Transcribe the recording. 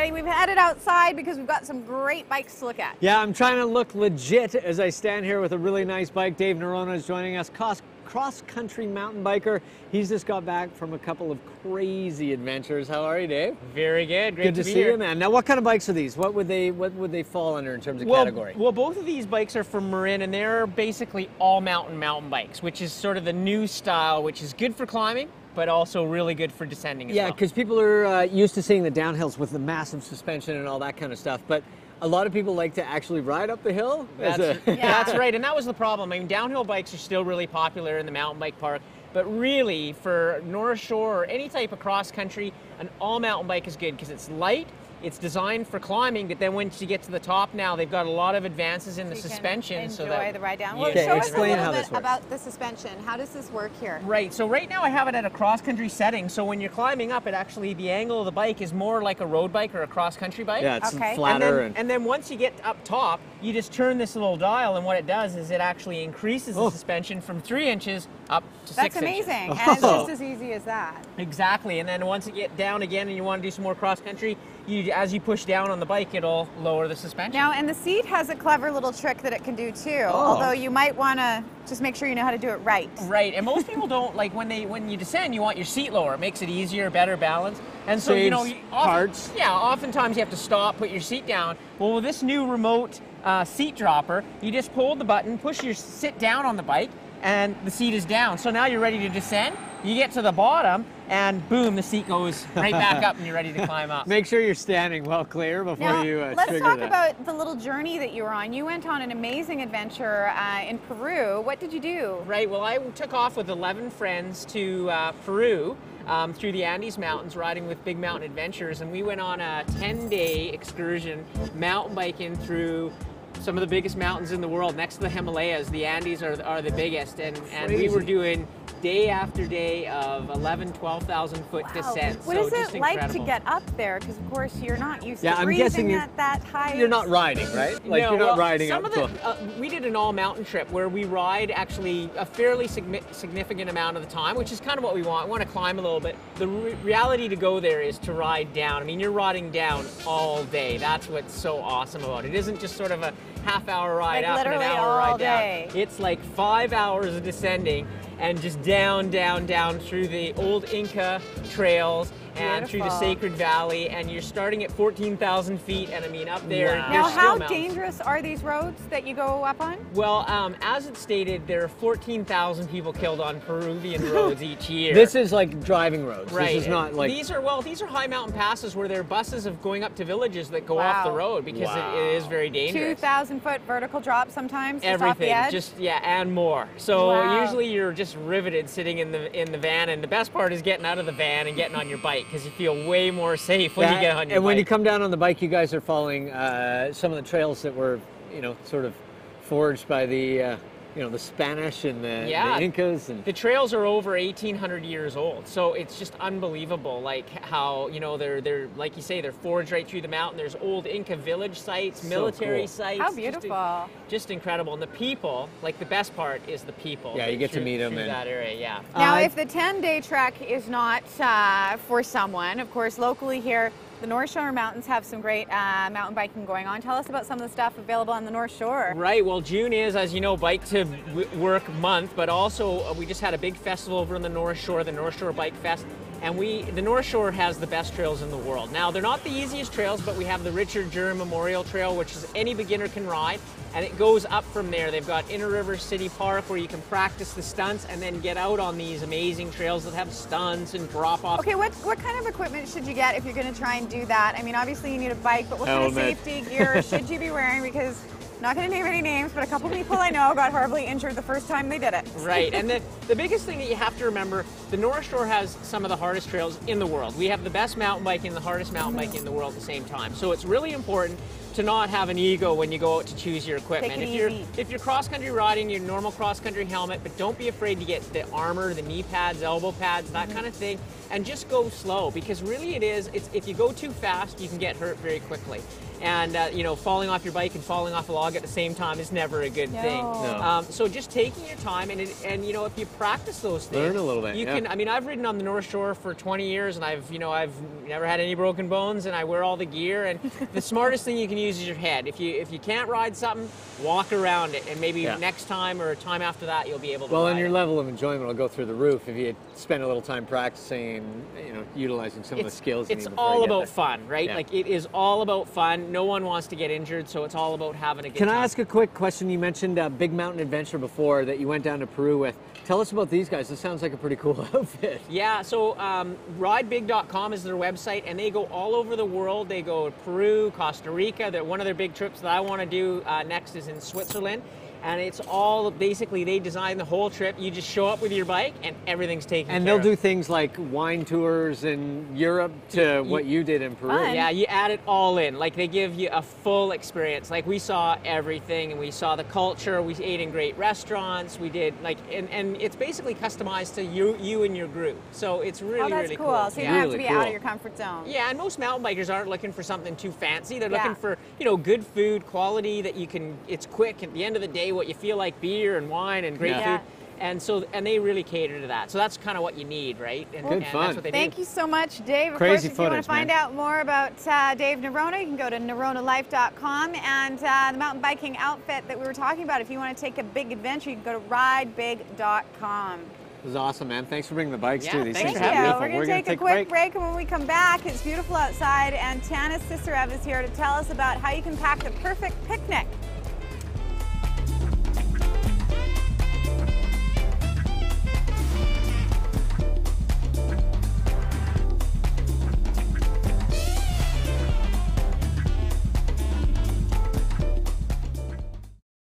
everybody. We've headed outside because we've got some great bikes to look at. Yeah, I'm trying to look legit as I stand here with a really nice bike. Dave Nerona is joining us, cross-country mountain biker. He's just got back from a couple of crazy adventures. How are you, Dave? Very good. Great to be see here. you, man. Now, what kind of bikes are these? What would they fall under in terms of category? Well, both of these bikes are from Marin, and they're basically all mountain bikes, which is sort of the new style, which is good for climbing, but also really good for descending as well. Yeah, because people are used to seeing the downhills with the massive suspension and all that kind of stuff, but a lot of people like to actually ride up the hill. That's right, and that was the problem. I mean, downhill bikes are still really popular in the mountain bike park, but really for NorthShore or any type of cross country, an all mountain bike is good because it's light. It's designed for climbing, but then once you get to the top now, they've got a lot of advances in the suspension. Enjoy the ride down. Well, show us a explain little how bit this works. about the suspension. How does this work here? Right, so right now I have it at a cross-country setting, so when you're climbing up, the angle of the bike is more like a road bike or a cross-country bike. Yeah, it's Okay. flatter. And then once you get up top, you just turn this little dial, and what it does is it actually increases the suspension from 3 inches up to 6 That's inches. amazing, and it's just as easy as that. Exactly, and then once you get down again and you want to do some more cross-country, as you push down on the bike, it'll lower the suspension. Now, and the seat has a clever little trick that it can do too, although you might want to just make sure you know how to do it right. Right, and most people don't, like when you descend, you want your seat lower. It makes it easier, better balance. And so, parts. Yeah, oftentimes you have to stop, put your seat down. Well, with this new remote seat dropper, you just hold the button, sit down on the bike, and the seat is down. So now you're ready to descend. You get to the bottom, and boom, the seat goes right back up, and you're ready to climb up. Make sure you're standing well clear before Now, you let's trigger talk that. about the little journey that you were on. You went on an amazing adventure in Peru. What did you do? Right, well, I took off with 11 friends to Peru through the Andes Mountains, riding with Big Mountain Adventures, and we went on a 10-day excursion, mountain biking through some of the biggest mountains in the world. Next to the Himalayas, the Andes are the biggest, and we were doing day after day of 12,000 foot descent. What is it like to get up there? Because of course you're not used to I'm guessing breathing at that high. You're not riding, right? Like No, you're not well, riding some up of the, we did an all-mountain trip where we ride actually a fairly significant amount of the time, which is kind of what we want. We want to climb a little bit. The reality to go there is to ride down. I mean, you're riding down all day. That's what's so awesome about it. It isn't just sort of a half-hour ride Like up and an literally hour all ride day. down. It's like 5 hours of descending and just down, down, down through the old Inca trails and through the Beautiful. Sacred Valley, and you're starting at 14,000 feet, and I mean up there. Wow. there's Now, still how mountains. dangerous are these roads that you go up on? Well, as it's stated, there are 14,000 people killed on Peruvian roads each year. This is like driving roads. right. This is not like these are high mountain passes where there are buses of going up to villages that go off the road because it is very dangerous. 2,000-foot vertical drop sometimes. Just Everything, off the edge? just and more. So Wow. usually you're just riveted sitting in the van, and the best part is getting out of the van and getting on your bike because you feel way more safe when you get on your and when you bike. come down on the bike, you guys are following some of the trails that were, sort of forged by the, the Spanish and the Incas. And the trails are over 1,800 years old, so it's just unbelievable. Like how they're like you say, they're forged right through the mountain. There's old Inca village sites, military cool. sites. How beautiful! Just incredible. And the people, like the best part is the people. Yeah, you get to meet them through and that area. Yeah. Now, if the 10-day trek is not for someone, of course, locally here, the NorthShore Mountains have some great mountain biking going on. Tell us about some of the stuff available on the North Shore. Right, well, June is, as you know, Bike to Work month, but also we just had a big festival over on the North Shore, the North Shore Bike Fest, and the North Shore has the best trails in the world. Now, they're not the easiest trails, but we have the Richard Durham Memorial Trail, which is any beginner can ride, and it goes up from there. They've got Inner River City Park where you can practice the stunts and then get out on these amazing trails that have stunts and drop-offs. Okay, what kind of equipment should you get if you're going to try and do that? I mean, obviously you need a bike, but what kind of safety gear should you be wearing? Because I'm not going to name any names, but a couple people I know got horribly injured the first time they did it. Right, and the biggest thing that you have to remember, the North Shore has some of the hardest trails in the world. We have the best mountain biking and the hardest mountain biking in the world at the same time. So it's really important to not have an ego when you go out to choose your equipment. Take it easy. If you're cross-country riding, your normal cross-country helmet, but don't be afraid to get the armor, the knee pads, elbow pads, that kind of thing, and just go slow, because really it's if you go too fast, you can get hurt very quickly. And you know, falling off your bike and falling off a log at the same time is never a good thing. No. So just taking your time, and you know, if you practice those things, learn a little bit. You can. I mean, I've ridden on the North Shore for 20 years, and I've never had any broken bones, and I wear all the gear. And the smartest thing you can use is your head. If you can't ride something, walk around it, and maybe next time or time after that, you'll be able to. Well, ride and your it. level of enjoyment will go through the roof if you spend a little time practicing and, you know, utilizing some of the skills. It's all about fun, right? Like, it is all about fun. No one wants to get injured, so it's all about having a good time. Can I ask a quick question? You mentioned Big Mountain Adventure before that you went down to Peru with. Tell us about these guys. This sounds like a pretty cool outfit. Yeah, so ridebig.com is their website, and they go all over the world. They go to Peru, Costa Rica. One of their big trips that I want to do next is in Switzerland. And it's all, basically, they design the whole trip. You just show up with your bike and everything's taken care of. And they'll do things like wine tours in Europe to what you did in Peru. Fun. Yeah, you add it all in. Like, they give you a full experience. Like, we saw everything, and we saw the culture. We ate in great restaurants. We did, like, and it's basically customized to you and your group. So it's really, that's really cool. cool. So you don't have to be out of your comfort zone. Yeah, and most mountain bikers aren't looking for something too fancy. They're looking for, you know, good food, quality that you can, it's quick. At the end of the day, what you feel like, beer and wine and great food. And so, and they really cater to that. So that's kind of what you need, right? And, Good fun. That's what they Thank do. you so much, Dave. Of Crazy course, if you want to find man. out more about Dave Nerona, you can go to neronalife.com, and the mountain biking outfit that we were talking about. If you want to take a big adventure, you can go to ridebig.com. This is awesome, man. Thanks for bringing the bikes too. These thanks things for are having me. beautiful. We're going to take a quick break, and when we come back, it's beautiful outside, and Tanis Sisarev is here to tell us about how you can pack the perfect picnic.